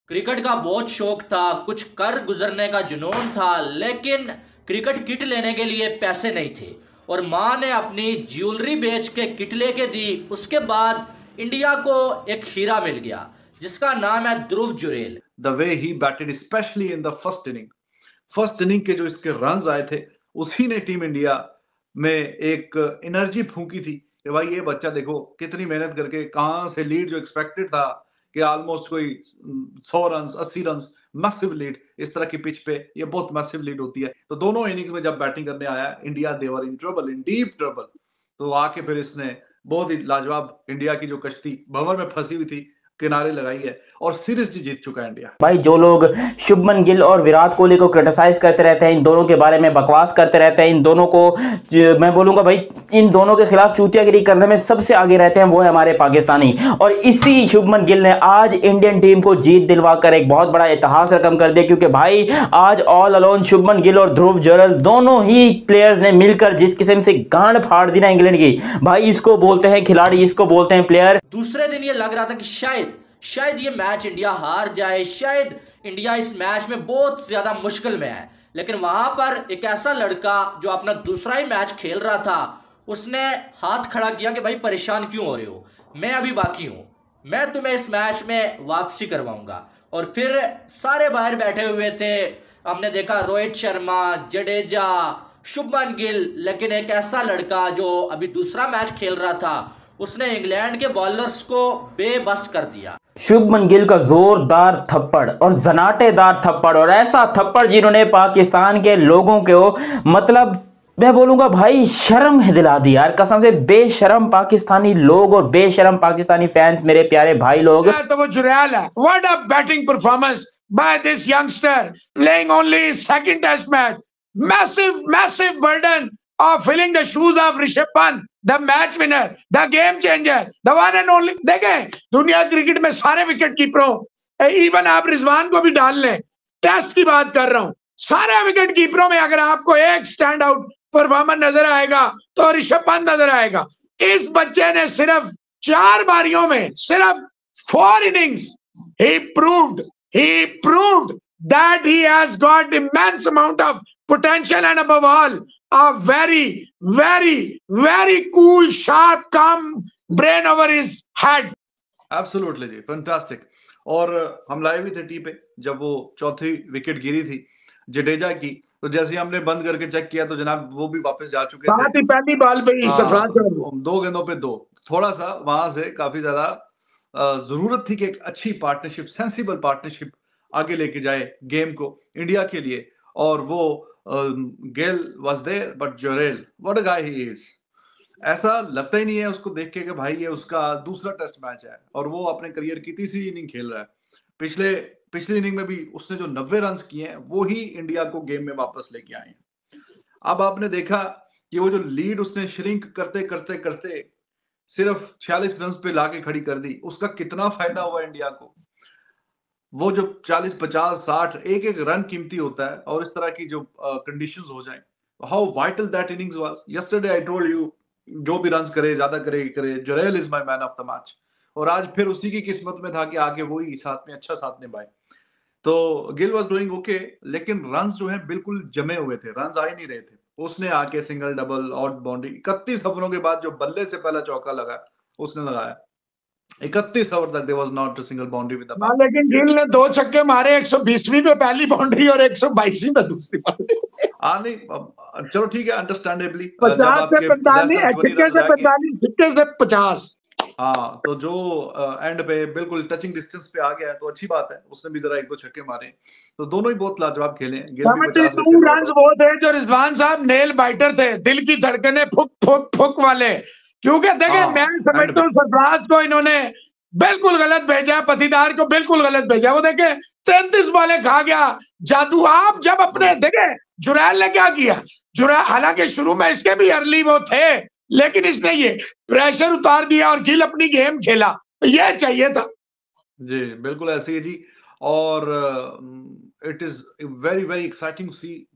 Cricket का बहुत शौक था, कुछ कर गुजरने का जुनून था, लेकिन क्रिकेट किट लेने के लिए पैसे नहीं थे और माँ ने अपनी ज्वेलरी बेच के किट लेके दी। उसके बाद इंडिया को एक हीरा मिल गया जिसका नाम है Dhruv Jurel. The way he batted, especially in the first inning के जो इसके रन्स आए थे, उसी ने टीम इंडिया में एक एनर्जी फूंकी थी कि भाई ये बच्चा देखो कितनी मेहनत करके कहां से लीड जो एक्सपेक्टेड था कि ऑलमोस्ट कोई 100 रन 80 रन मैसिव लीड, इस तरह की पिच पे ये बहुत मैसिव लीड होती है। तो दोनों इनिंग्स में जब बैटिंग करने आया India, they were in trouble, in deep trouble. तो आके फिर इसने बहुत ही लाजवाब इंडिया की जो कश्ती भंवर में फंसी हुई थी किनारे लगाई है और सीरीज जीत चुका है इंडिया। भाई जो लोग शुभमन गिल और विराट कोहली को क्रिटिसाइज करते रहते हैं, इन दोनों के बारे में बकवास करते रहते हैं, इन दोनों को मैं बोलूंगा भाई इन दोनों के खिलाफ चूतियागिरी करने में सबसे आगे रहते हैं वो है हमारे पाकिस्तानी। और इसी शुभमन गिल ने आज इंडियन टीम को जीत दिलवाकर एक बहुत बड़ा इतिहास रकम कर दिया, क्योंकि भाई आज ऑल अलोन शुभमन गिल और ध्रुव जुरैल दोनों ही प्लेयर्स ने मिलकर जिस किस्म से गांड फाड़ दी ना इंग्लैंड की, भाई इसको बोलते हैं खिलाड़ी, इसको बोलते हैं प्लेयर। दूसरे दिन ये लग रहा था कि शायद ये मैच इंडिया हार जाए, शायद इंडिया इस मैच में बहुत ज्यादा मुश्किल में है, लेकिन वहां पर एक ऐसा लड़का जो अपना दूसरा ही मैच खेल रहा था, उसने हाथ खड़ा किया कि भाई परेशान क्यों हो रहे हो, मैं अभी बाकी हूं, मैं तुम्हें इस मैच में वापसी करवाऊंगा। और फिर सारे बाहर बैठे हुए थे, हमने देखा रोहित शर्मा, जडेजा, शुभमन गिल, लेकिन एक ऐसा लड़का जो अभी दूसरा मैच खेल रहा था उसने इंग्लैंड के बॉलर्स को बेबस कर दिया। शुभमन गिल का जोरदार थप्पड़ और जनाटेदार थप्पड़, और ऐसा थप्पड़ जिन्होंने पाकिस्तान के लोगों को मतलब मैं बोलूंगा भाई शर्म दिला दी यार, कसम से बेशरम पाकिस्तानी लोग और बेशरम पाकिस्तानी फैंस, मेरे प्यारे भाई लोग। तो वो जुरैल है। What a batting performance by this youngster playing only second test match. Massive burden of filling the shoes of Rishabh Pant, the match winner, the game changer, the one and only। देखें दुनिया cricket में सारे wicket कीपरों, even आप रिजवान को भी डाल लें, test की बात कर रहा हूं, सारे विकेट कीपरों में अगर आपको एक स्टैंड आउट परफॉर्मर नजर आएगा तो ऋषभ पंत नजर आएगा। इस बच्चे ने सिर्फ 4 बारियों में, सिर्फ 4 innings, he proved that he has got immense amount of potential and above all a very cool, sharp, calm brain over his head। Absolutely ji, fantastic। और हम लाए भी थे टी पे जब वो चौथी विकेट गिरी थी जडेजा की, तो जैसे हमने बंद करके चेक किया तो जनाब वो भी वापस जा चुके थे। पहली बॉल पे ही सरफराज 2 गेंदों पे 2, थोड़ा सा वहां से काफी ज्यादा जरूरत थी कि एक अच्छी पार्टनरशिप, सेंसिबल पार्टनरशिप आगे लेके जाए गेम को इंडिया के लिए, और वो Gill was there but Jurel, what a guy he is. ऐसा लगता ही नहीं है उसको देख के कि भाई ये उसका दूसरा टेस्ट मैच है और वो अपने करियर की तीसरी इनिंग खेल रहा है। पिछली इनिंग में भी उसने जो 90 रन किए हैं वो ही इंडिया को गेम में वापस लेके आए हैं। अब आपने देखा कि वो जो लीड उसने श्रिंक करते करते करते सिर्फ 46 रन पे लाके खड़ी कर दी, उसका कितना फायदा हुआ इंडिया को। वो जो 40 50 60 एक एक रन कीमती होता है, और इस तरह की जो कंडीशंस हो जाएं, how vital that innings was. Yesterday I told you, जो भी रन करे ज्यादा करे, Jurel is my man of the match. और आज फिर उसी की किस्मत में था कि आगे वही साथ में अच्छा साथ निभाए। तो गिल वाज डूइंग ओके, लेकिन रन्स जो है बिल्कुल जमे हुए थे, रन्स आ ही नहीं रहे थे। उसने आके सिंगल डबल ऑड बाउंड्री 31 ओवरों के बाद जो बल्ले से पहला चौका लगा उसने लगाया, 31 ओवर तक there was not a single boundary with the bat. लेकिन गिल ने 2 छक्के मारे, 120वीं पे पहली बाउंड्री और 122वीं पे दूसरी बाउंड्री। नहीं चलो ठीक है, अंडरस्टैंडेबली 50 से 45 छक्के से 50। हाँ, तो जो एंड पे बिल्कुल टचिंग डिस्टेंस पे आ गया है तो अच्छी बात है, उसने भी जरा 1-2 छक्के मारे, तो दोनों ही बहुत लाजवाब खेले। गिल भी 72 रन वो थे जो रिजवान साहब नेल बाइटर थे, दिल की धड़कने फुक वाले। क्योंकि देखें मैं समझता हूँ सरफराज को इन्होंने बिल्कुल गलत भेजा, पतिदार को बिल्कुल गलत भेजा। वो देखे 33 बॉलें खा गया जादू। आप जब अपने देखे जुरैल ने क्या किया, जुरैल हालांकि शुरू में इसके भी अर्ली वो थे, लेकिन इसने ये प्रेशर उतार दिया और गिल अपनी गेम खेला, तो ये चाहिए था जी। बिल्कुल ऐसे ही जी। और it is very exciting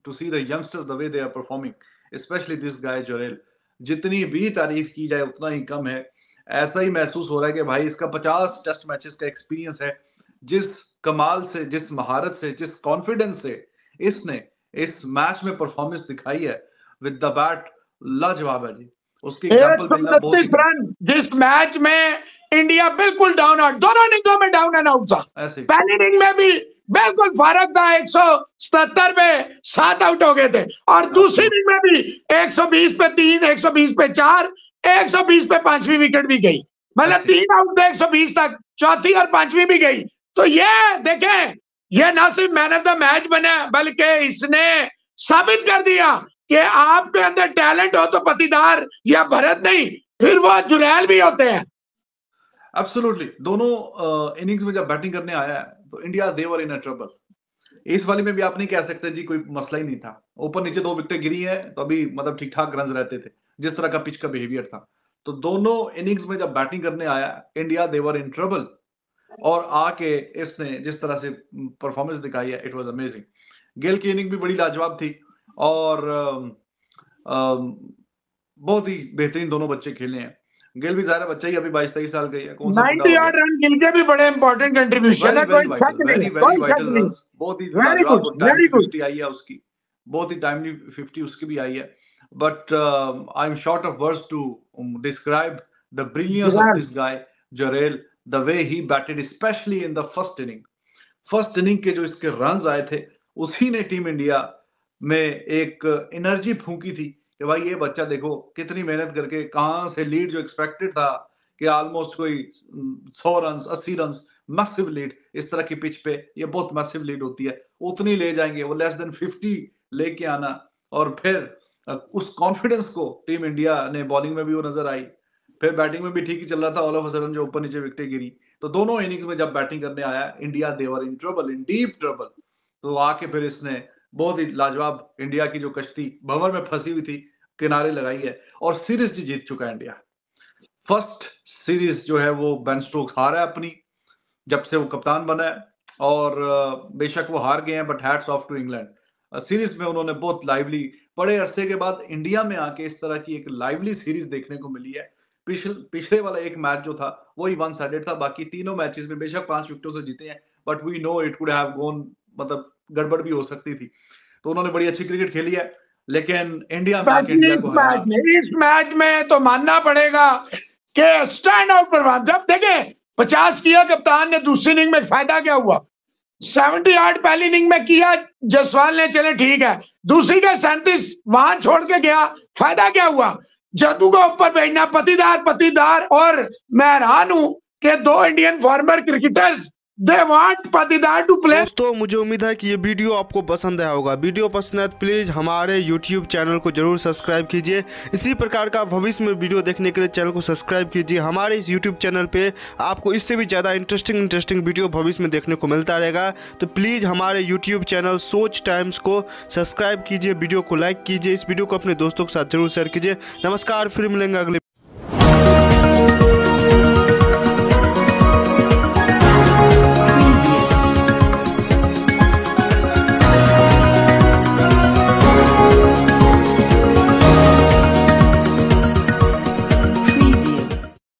to see the youngsters the way they are performing, specially this guy Jurel. जितनी भी तारीफ की जाए उतना ही कम है। ऐसा ही महसूस हो रहा है कि भाई इसका 50 टेस्ट मैचेस का एक्सपीरियंस है। जिस कमाल से, जिस महारत से, जिस कॉन्फिडेंस से इसने इस मैच में परफॉर्मेंस दिखाई है विद द बैट, लाजवाब है जी। उसकी एग्जांपल मिलना बहुत 132 रन जिस मैच में इंडिया बिल्कुल डाउन आउट, दोनों इनिंगों में डाउन एंड आउट था। ऐसे पहली इनिंग में भी बिल्कुल फर्क था, 177 पे 7 आउट हो गए थे, और दूसरी इनिंग में भी 120 पे 3, 120 पे 4, 120 पे 5वीं विकेट भी गई, मतलब 3 आउट थे 120 तक, चौथी और 5वीं भी गई। तो ये देखें, ये ना सिर्फ मैन ऑफ द मैच बना, बल्कि इसने साबित कर दिया कि आपके अंदर टैलेंट हो तो पतिदार या भरत नहीं, फिर वो जुरैल भी होते हैं। एब्सोल्युटली। दोनों इनिंग्स में जब बैटिंग करने आया है तो India they were in a trouble. इस वाली में भी आप नहीं कह सकते जी कोई मसला ही नहीं था, ऊपर नीचे 2 विकेटें गिरी है तो अभी मतलब ठीक ठाक रन रहते थे जिस तरह का पिच का बिहेवियर था। तो दोनों इनिंग्स में जब बैटिंग करने आया इंडिया देवर इन ट्रबल, और आके इसने जिस तरह से परफॉर्मेंस दिखाई है, इट वाज अमेजिंग। गिल की इनिंग भी बड़ी लाजवाब थी, और बहुत ही बेहतरीन दोनों बच्चे खेले हैं। गिल भी ज़ाहिर बच्चा ही अभी 22-23 साल का ही है, कौन सा 90 ऑड रन गिल के भी बड़े इंपॉर्टेंट कंट्रीब्यूशन है, वेरी वाइटल रन्स, बहुत ही लाजवाब और टाइमली 50 आई है उसकी, बहुत ही टाइमली 50 उसकी भी आई है। But I am short of words to describe the brilliance of this guy Jurel, the way he batted specially in the first inning. First inning के जो इसके रन्स आए थे, उसी ने टीम इंडिया में एक एनर्जी फूंकी थी कि भाई ये बच्चा देखो कितनी मेहनत करके, कहां से लीड जो एक्सपेक्टेड था कि ऑलमोस्ट कोई 100 रन 80 रन मैसिव लीड, इस तरह की पिच पे ये बहुत मैसिव लीड होती है, उतनी ले जाएंगे, वो लेस देन 50 लेके आना। और फिर उस कॉन्फिडेंस को टीम इंडिया ने बॉलिंग में भी वो नजर आई, फिर बैटिंग में भी ठीक ही चल रहा था, ऑल ऑफ अ सडन जो ऊपर नीचे विकेटें गिरी। तो दोनों इनिंग्स में जब बैटिंग करने आया India, they were in trouble, in deep trouble. तो आके फिर इसने बहुत ही लाजवाब इंडिया की जो कश्ती भंवर में फंसी हुई थी किनारे लगाई है, और सीरीज भी जीत चुका है इंडिया। फर्स्ट सीरीज जो है वो बेन स्टोक्स हारा है अपनी, जब से वो कप्तान बना है, और बेशक वो हार गए हैं, but hats off to England. Series में उन्होंने बहुत लाइवली, बड़े अरसे के बाद इंडिया में आके इस तरह की एक लाइवली सीरीज देखने को मिली है। पिछले वाला एक मैच जो था वही वन साइडेड था, बाकी तीनों मैचेस में बेशक 5 विकेटों से जीते हैं, but we know it could have gone, मतलब गड़बड़ भी हो सकती थी। तो उन्होंने बड़ी अच्छी क्रिकेट खेली है, लेकिन इंडिया में इंडिया को इस मैच में तो मानना पड़ेगा कि स्टैंड आउट परफॉर्मेंस। जब देखें 50 किया कप्तान ने, दूसरी इनिंग में फायदा क्या हुआ? 70 आउट पहली इनिंग में किया जसवाल ने, चले ठीक है, दूसरी का 37 वहां छोड़ के गया, फायदा क्या हुआ? जादू का ऊपर भेजना, पतिदार। और मैं हैरान हूं कि 2 Indian farmer cricketers They want Patidar to play। दोस्तों मुझे उम्मीद है कि ये वीडियो आपको पसंद आया होगा। वीडियो पसंद है तो प्लीज़ हमारे YouTube चैनल को जरूर सब्सक्राइब कीजिए। इसी प्रकार का भविष्य में वीडियो देखने के लिए चैनल को सब्सक्राइब कीजिए। हमारे इस YouTube चैनल पे आपको इससे भी ज़्यादा इंटरेस्टिंग वीडियो भविष्य में देखने को मिलता रहेगा। तो प्लीज़ हमारे YouTube चैनल सोच टाइम्स को सब्सक्राइब कीजिए, वीडियो को लाइक कीजिए, इस वीडियो को अपने दोस्तों के साथ जरूर शेयर कीजिए। नमस्कार, फिर मिलेंगे अगले